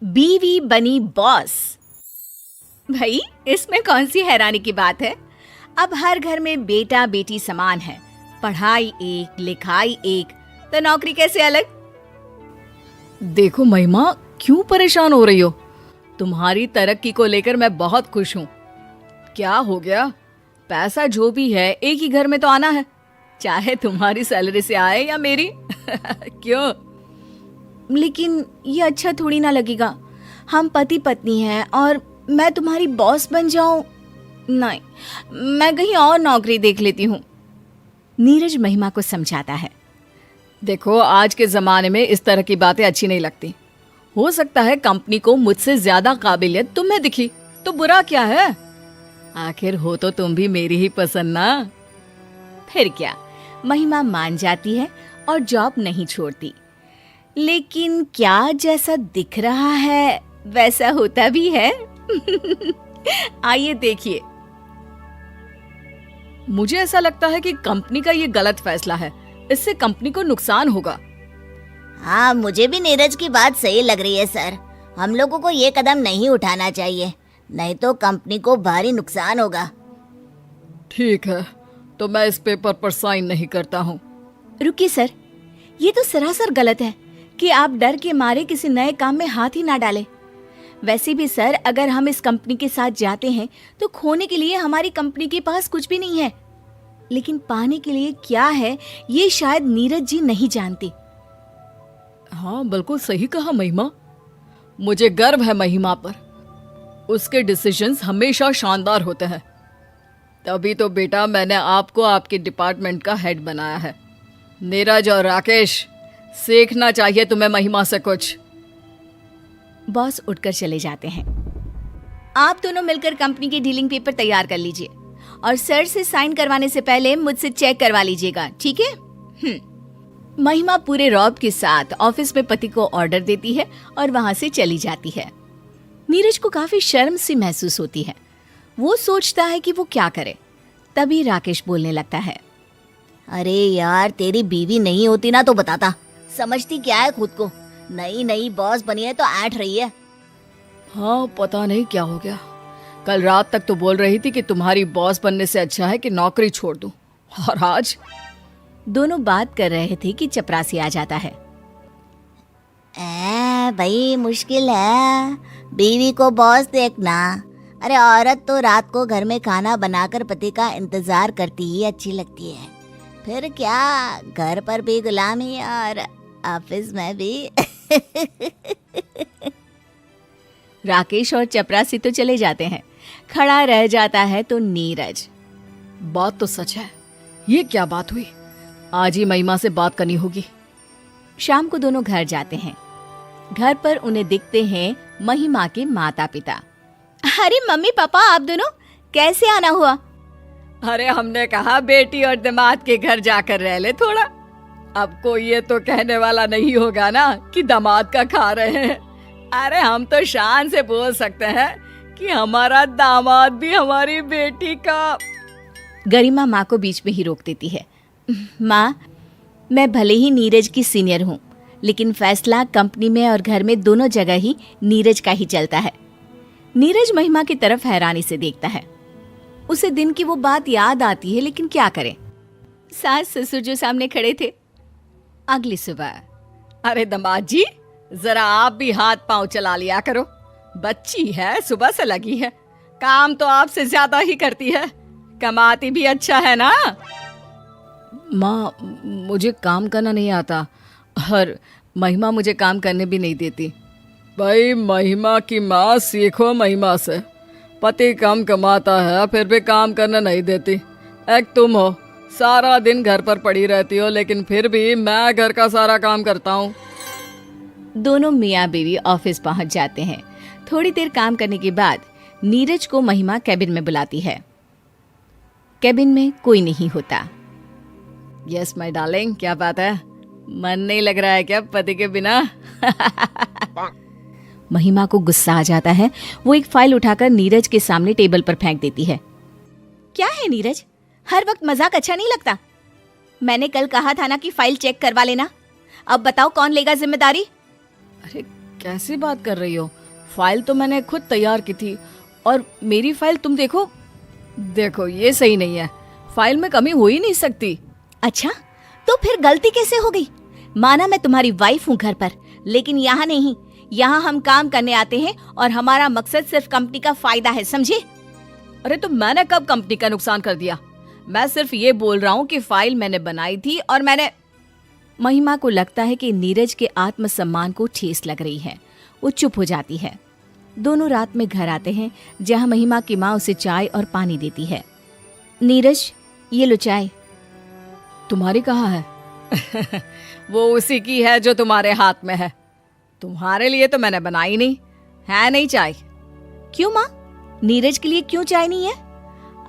बीवी बनी बॉस। भाई इसमें कौन सी हैरानी की बात है। अब हर घर में बेटा बेटी समान है, पढ़ाई एक लिखाई एक, तो नौकरी कैसे अलग। देखो महिमा, क्यों परेशान हो रही हो? तुम्हारी तरक्की को लेकर मैं बहुत खुश हूँ। क्या हो गया? पैसा जो भी है एक ही घर में तो आना है, चाहे तुम्हारी सैलरी से आए या मेरी। क्यों? लेकिन ये अच्छा थोड़ी ना लगेगा। हम पति पत्नी हैं और मैं तुम्हारी बॉस बन जाऊं? नहीं, मैं कहीं और नौकरी देख लेती हूँ। नीरज महिमा को समझाता है। देखो, आज के जमाने में इस तरह की बातें अच्छी नहीं लगती। हो सकता है कंपनी को मुझसे ज्यादा काबिलियत तुम्हें दिखी, तो बुरा क्या है? आखिर हो तो तुम भी मेरी ही पसंद ना। फिर क्या, महिमा मान जाती है और जॉब नहीं छोड़ती। लेकिन क्या जैसा दिख रहा है वैसा होता भी है? आइए देखिए। मुझे ऐसा लगता है कि कंपनी का ये गलत फैसला है, इससे कंपनी को नुकसान होगा। हाँ, मुझे भी नीरज की बात सही लग रही है सर। हम लोगों को ये कदम नहीं उठाना चाहिए, नहीं तो कंपनी को भारी नुकसान होगा। ठीक है, तो मैं इस पेपर पर साइन नहीं करता हूँ। रुकिए सर, ये तो सरासर गलत है कि आप डर के मारे किसी नए काम में हाथ ही ना डालें। वैसे भी सर, अगर हम इस कंपनी के साथ जाते हैं तो खोने के लिए हमारी कंपनी के पास कुछ भी नहीं है, लेकिन पाने के लिए क्या है ये शायद नीरज जी नहीं जानते। हाँ, बिल्कुल सही कहा महिमा। मुझे गर्व है महिमा पर। उसके डिसीजंस हमेशा शानदार होते हैं। तभी तो बेटा मैंने आपको आपके डिपार्टमेंट का हेड बनाया है। नीरज और राकेश, सीखना चाहिए तुम्हें महिमा से कुछ। बॉस उठकर चले जाते हैं। आप दोनों मिलकर कंपनी के डीलिंग पेपर तैयार कर लीजिए और सर से साइन करवाने से पहले मुझसे चेक करवा लीजिएगा, ठीक है? महिमा पूरे रौब के साथ ऑफिस में पति को ऑर्डर देती है और वहां से चली जाती है। नीरज को काफी शर्म सी महसूस होती है। वो सोचता है कि वो क्या करे। तभी राकेश बोलने लगता है। अरे यार, तेरी बीवी नहीं होती ना तो बताता। समझती क्या है खुद को, नई नई बॉस बनी है तो ऐंठ रही है। हाँ, पता नहीं क्या हो गया। कल रात तक तो बोल रही थी कि तुम्हारी बॉस बनने से अच्छा है कि नौकरी छोड़ दूं, और आज? दोनों बात कर रहे थे कि चपरासी आ जाता है। भाई मुश्किल है, बीवी को बॉस देखना। अरे औरत तो रात को घर में खाना बनाकर पति का इंतजार करती ही अच्छी लगती है, फिर क्या घर पर भी गुलामी और ऑफिस में भी। राकेश और चपरासी तो चले जाते हैं। खड़ा रह जाता है तो नीरज। बात तो सच है। ये क्या बात हुई? आज ही महिमा से बात करनी होगी। शाम को दोनों घर जाते हैं। घर पर उन्हें दिखते हैं महिमा के माता पिता। अरे मम्मी पापा, आप दोनों कैसे आना हुआ? अरे हमने कहा बेटी और दामाद के घर जाकर रह ले थोड़ा। अब कोई ये तो कहने वाला नहीं होगा ना कि दामाद का खा रहे हैं। अरे हम तो शान से बोल सकते हैं कि हमारा दामाद भी हमारी बेटी का। गरिमा माँ को बीच में ही रोक देती है। माँ, मैं भले ही नीरज की सीनियर हूँ, लेकिन फैसला कंपनी में और घर में दोनों जगह ही नीरज का ही चलता है। नीरज महिमा की तरफ हैरानी से देखता है। उसे दिन की वो बात याद आती है, लेकिन क्या करे, सास ससुर जो सामने खड़े थे। अगली सुबह। अरे दामाद जी, जरा आप भी हाथ पांव चला लिया करो। बच्ची है, सुबह से लगी है, काम तो आपसे ज्यादा ही करती है, कमाती भी अच्छा है ना। माँ, मुझे काम करना नहीं आता और महिमा मुझे काम करने भी नहीं देती। भाई महिमा की माँ, सीखो महिमा से। पति कम कमाता है फिर भी काम करने नहीं देती। एक तुम हो, सारा दिन घर पर पड़ी रहती हो, लेकिन फिर भी मैं घर का सारा काम करता हूँ। दोनों मियाँ बीवी ऑफिस पहुंच जाते हैं। थोड़ी देर काम करने के बाद नीरज को महिमा कैबिन में बुलाती है। कैबिन में कोई नहीं होता। यस माय डार्लिंग, क्या बात है? मन नहीं लग रहा है क्या पति के बिना? महिमा को गुस्सा आ जाता है। वो एक फाइल उठाकर नीरज के सामने टेबल पर फेंक देती है। क्या है नीरज, हर वक्त मजाक अच्छा नहीं लगता। मैंने कल कहा था ना कि फाइल चेक करवा लेना। अब बताओ कौन लेगा जिम्मेदारी? अरे कैसी बात कर रही हो? फाइल तो मैंने खुद तैयार की थी और मेरी फाइल तुम देखो। देखो ये सही नहीं है, फाइल में कमी हो ही नहीं सकती। अच्छा, तो फिर गलती कैसे हो गई? माना मैं तुम्हारी वाइफ हूँ घर पर, लेकिन यहाँ नहीं। यहाँ हम काम करने आते हैं और हमारा मकसद सिर्फ कंपनी का फायदा है, समझे? अरे तो मैंने कब कंपनी का नुकसान कर दिया? मैं सिर्फ ये बोल रहा हूँ कि फाइल मैंने बनाई थी और मैंने। महिमा को लगता है कि नीरज के आत्मसम्मान को ठेस लग रही है। वो चुप हो जाती है। दोनों रात में घर आते हैं, जहाँ महिमा की माँ उसे चाय और पानी देती है। नीरज, ये लो चाय। तुम्हारी कहाँ है? वो उसी की है जो तुम्हारे हाथ में है। तुम्हारे लिए तो मैंने बनाई नहीं है, नहीं चाय। क्यों माँ, नीरज के लिए क्यों चाय नहीं है?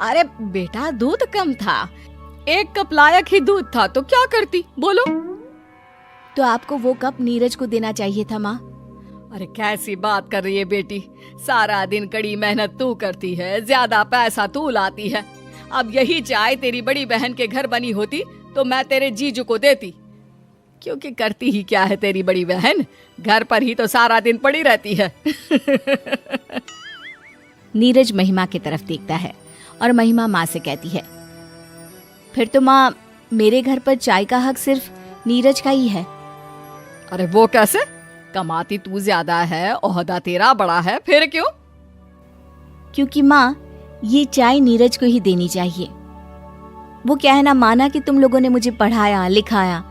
अरे बेटा, दूध कम था, 1 कप लायक ही दूध था, तो क्या करती बोलो? तो आपको वो कप नीरज को देना चाहिए था माँ। अरे कैसी बात कर रही है बेटी, सारा दिन कड़ी मेहनत तू करती है, ज्यादा पैसा तू लाती है। अब यही चाय तेरी बड़ी बहन के घर बनी होती तो मैं तेरे जीजू को देती, क्योंकि करती ही क्या है तेरी बड़ी बहन, घर पर ही तो सारा दिन पड़ी रहती है। नीरज महिमा की तरफ देखता है और महिमा माँ से कहती है, फिर तो माँ, मेरे घर पर चाय का हक सिर्फ नीरज का ही है। अरे वो कैसे? कमाती तू ज्यादा है, ओहदा तेरा बड़ा है, फिर क्यों? क्योंकि माँ, ये चाय नीरज को ही देनी चाहिए। वो कहना माना कि तुम लोगों ने मुझे पढ़ाया लिखाया,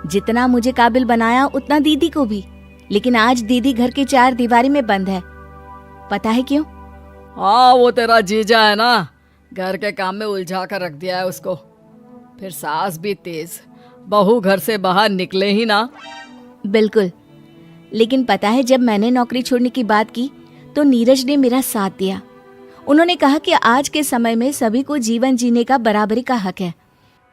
जितना मुझे काबिल बनाया उतना दीदी को भी, लेकिन आज दीदी घर के 4 दीवारी में बंद है। पता है क्यों? हाँ, वो तेरा जीजा है ना, घर के काम में उलझा कर रख दिया है उसको। फिर सास भी तेज, बहू घर से बाहर निकले ही ना। बिल्कुल, लेकिन पता है जब मैंने नौकरी छोड़ने की बात की तो नीरज ने मेरा साथ दिया। उन्होंने कहा कि आज के समय में सभी को जीवन जीने का बराबरी का हक है।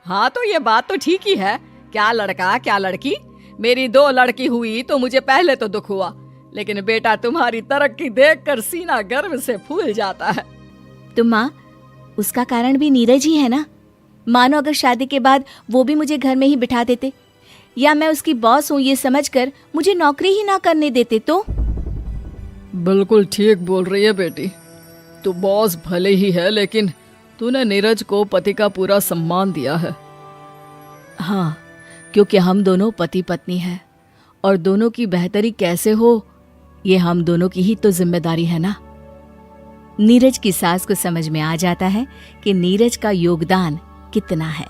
हाँ तो ये बात तो ठीक ही है, क्या लड़का क्या लड़की। मेरी 2 लड़की हुई तो मुझे पहले तो दुख हुआ, लेकिन बेटा तुम्हारी तरक्की देखकर सीना गर्व से फूल जाता है। तो माँ, उसका कारण भी नीरज ही है ना। मानो अगर शादी के बाद वो भी मुझे घर में ही बिठा देते, या मैं उसकी बॉस हूँ ये समझकर मुझे नौकरी ही ना करने देते तो। बिल्कुल ठीक बोल रही है बेटी, तू बॉस भले ही है, लेकिन तूने नीरज को पति का पूरा सम्मान दिया है। हाँ, क्योंकि हम दोनों पति पत्नी हैं और दोनों की बेहतरी कैसे हो ये हम दोनों की ही तो जिम्मेदारी है ना। नीरज की सास को समझ में आ जाता है कि नीरज का योगदान कितना है।